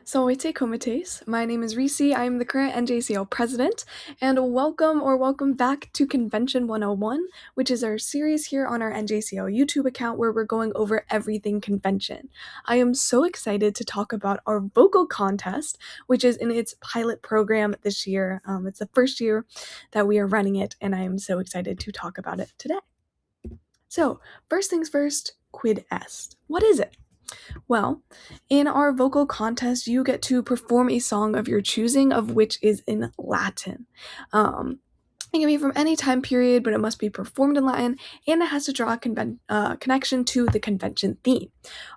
Salve Comites. My name is Reese. I am the current NJCL president, and welcome back to Convention 101, which is our series here on our NJCL YouTube account where we're going over everything convention. I am so excited to talk about our vocal contest, which is in its pilot program this year. It's the first year that we are running it, and I am so excited to talk about it today. So, first things first, Quid Est. What is it? Well, in our vocal contest, you get to perform a song of your choosing, of which is in Latin. It can be from any time period, but it must be performed in Latin, and it has to draw a connection to the convention theme.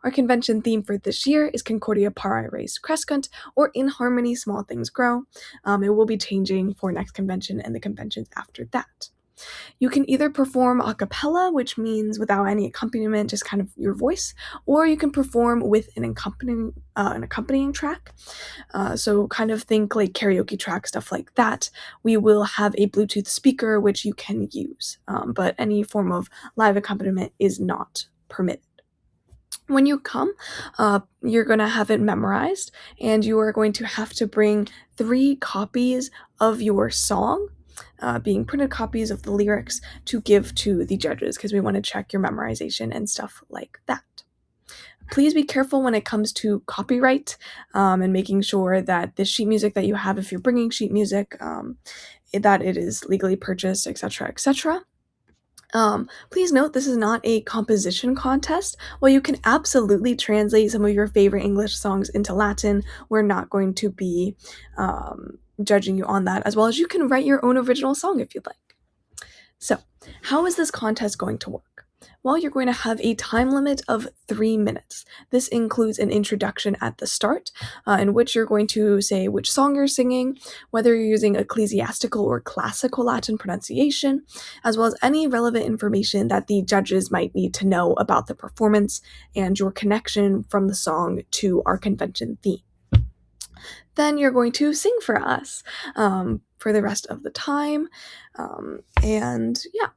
Our convention theme for this year is Concordia Pari Res Crescunt, or In Harmony Small Things Grow. It will be changing for next convention and the conventions after that. You can either perform a cappella, which means without any accompaniment, just kind of your voice, or you can perform with an accompanying track. So kind of think like karaoke track, stuff like that. We will have a Bluetooth speaker, which you can use, but any form of live accompaniment is not permitted. When you come, you're going to have it memorized, and you are going to have to bring 3 copies of your song, being printed copies of the lyrics, to give to the judges because we want to check your memorization and stuff like that. Please be careful when it comes to copyright and making sure that the sheet music that you have, if you're bringing sheet music, that it is legally purchased, etc., etc. Please note this is not a composition contest. While you can absolutely translate some of your favorite English songs into Latin, we're not going to be judging you on that, as well as you can write your own original song if you'd like. So, how is this contest going to work? Well, you're going to have a time limit of 3 minutes. This includes an introduction at the start, in which you're going to say which song you're singing, whether you're using ecclesiastical or classical Latin pronunciation, as well as any relevant information that the judges might need to know about the performance and your connection from the song to our convention theme. Then you're going to sing for us for the rest of the time. And yeah,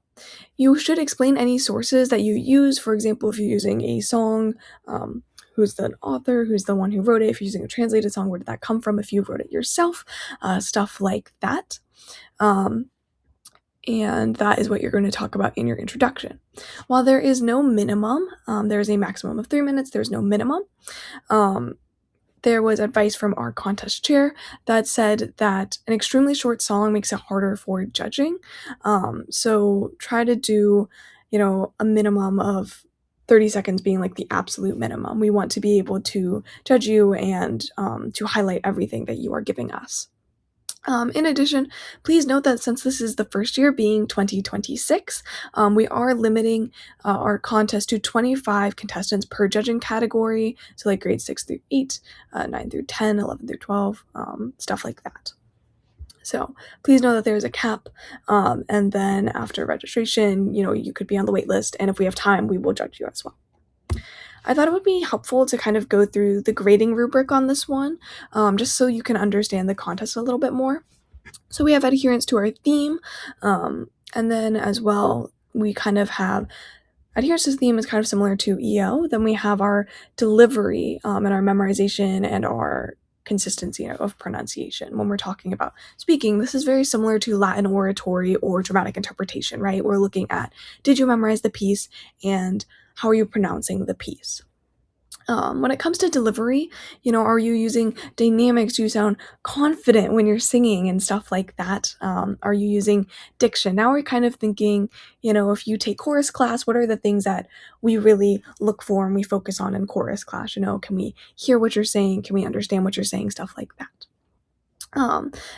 you should explain any sources that you use. For example, if you're using a song, who's the author, who's the one who wrote it. If you're using a translated song, where did that come from? If you wrote it yourself, stuff like that. And that is what you're going to talk about in your introduction. While there is no minimum, there is a maximum of 3 minutes. There's no minimum. There was advice from our contest chair that said that an extremely short song makes it harder for judging. So try to do, a minimum of 30 seconds being like the absolute minimum. We want to be able to judge you and to highlight everything that you are giving us. In addition, please note that since this is the first year, being 2026, we are limiting our contest to 25 contestants per judging category, so like grades 6 through 8, 9 through 10, 11 through 12, stuff like that. So please know that there's a cap, and then after registration, you could be on the wait list, and if we have time, we will judge you as well. I thought it would be helpful to kind of go through the grading rubric on this one, just so you can understand the contest a little bit more. So we have adherence to our theme, and then as well, we kind of have adherence to the theme is kind of similar to EO. Then we have our delivery and our memorization and our consistency of pronunciation. When we're talking about speaking, this is very similar to Latin oratory or dramatic interpretation, right? We're looking at, did you memorize the piece, and how are you pronouncing the piece? When it comes to delivery, are you using dynamics? Do you sound confident when you're singing and stuff like that? Are you using diction? Now we're kind of thinking, if you take chorus class, what are the things that we really look for and we focus on in chorus class? Can we hear what you're saying? Can we understand what you're saying? Stuff like that.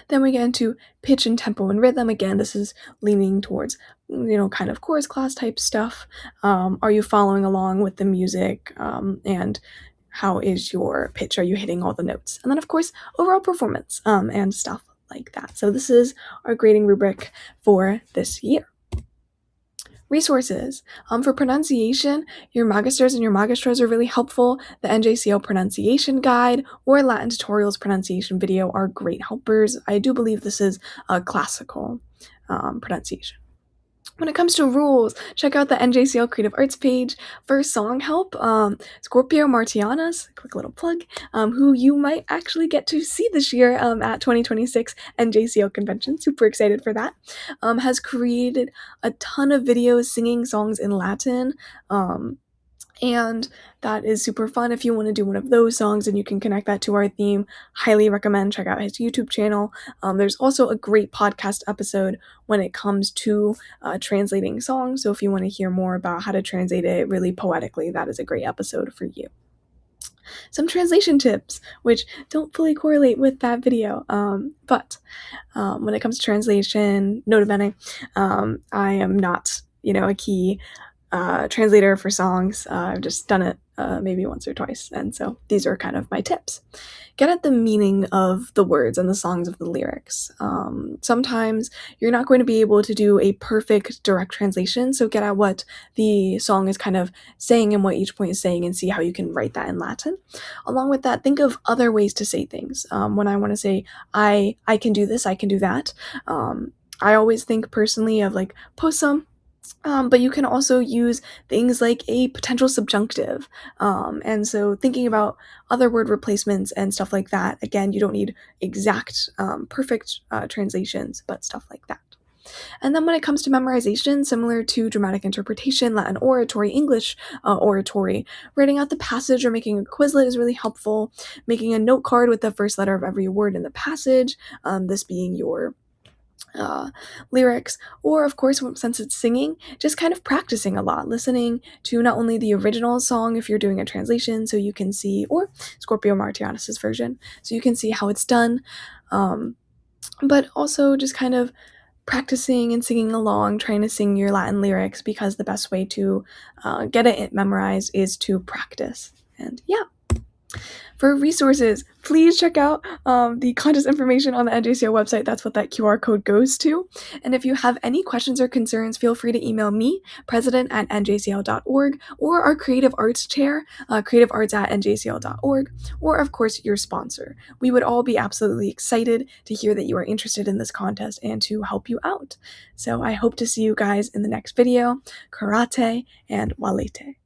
Then we get into pitch and tempo and rhythm. Again, this is leaning towards, kind of chorus class type stuff. Are you following along with the music? And how is your pitch? Are you hitting all the notes? And then, of course, overall performance and stuff like that. So this is our grading rubric for this year. Resources. For pronunciation, your magisters and your magistras are really helpful. The NJCL pronunciation guide or Latin tutorials pronunciation video are great helpers. I do believe this is a classical pronunciation. When it comes to rules, check out the NJCL Creative Arts page for song help. Scorpio Martianas, quick little plug, who you might actually get to see this year at 2026 NJCL convention. Super excited for that. Has created a ton of videos singing songs in Latin. And that is super fun if you want to do one of those songs and you can connect that to our theme. Highly recommend check out his YouTube channel. There's also a great podcast episode when it comes to translating songs. So if you want to hear more about how to translate it really poetically, that is a great episode for you. Some translation tips, which don't fully correlate with that video, but when it comes to translation, nota bene, I am not, a key translator for songs. I've just done it maybe once or twice, and so these are kind of my tips. Get at the meaning of the words and the songs of the lyrics. Sometimes you're not going to be able to do a perfect direct translation, so get at what the song is kind of saying and what each point is saying and see how you can write that in Latin. Along with that, think of other ways to say things. When I want to say, I can do this, I can do that, I always think personally of like possum, but you can also use things like a potential subjunctive. And so thinking about other word replacements and stuff like that, again, you don't need exact, perfect translations, but stuff like that. And then when it comes to memorization, similar to dramatic interpretation, Latin oratory, English oratory, writing out the passage or making a Quizlet is really helpful. Making a note card with the first letter of every word in the passage, this being your lyrics, or of course, since it's singing, just kind of practicing a lot, listening to not only the original song if you're doing a translation, so you can see, or Scorpio Martianas' version, so you can see how it's done, but also just kind of practicing and singing along, trying to sing your Latin lyrics, because the best way to get it memorized is to practice. And yeah. For resources, please check out the contest information on the NJCO website. That's what that QR code goes to. And if you have any questions or concerns, feel free to email me, president@njcl.org, or our creative arts chair, creativearts@njcl.org, or of course your sponsor. We would all be absolutely excited to hear that you are interested in this contest and to help you out. So I hope to see you guys in the next video. Karate and walete.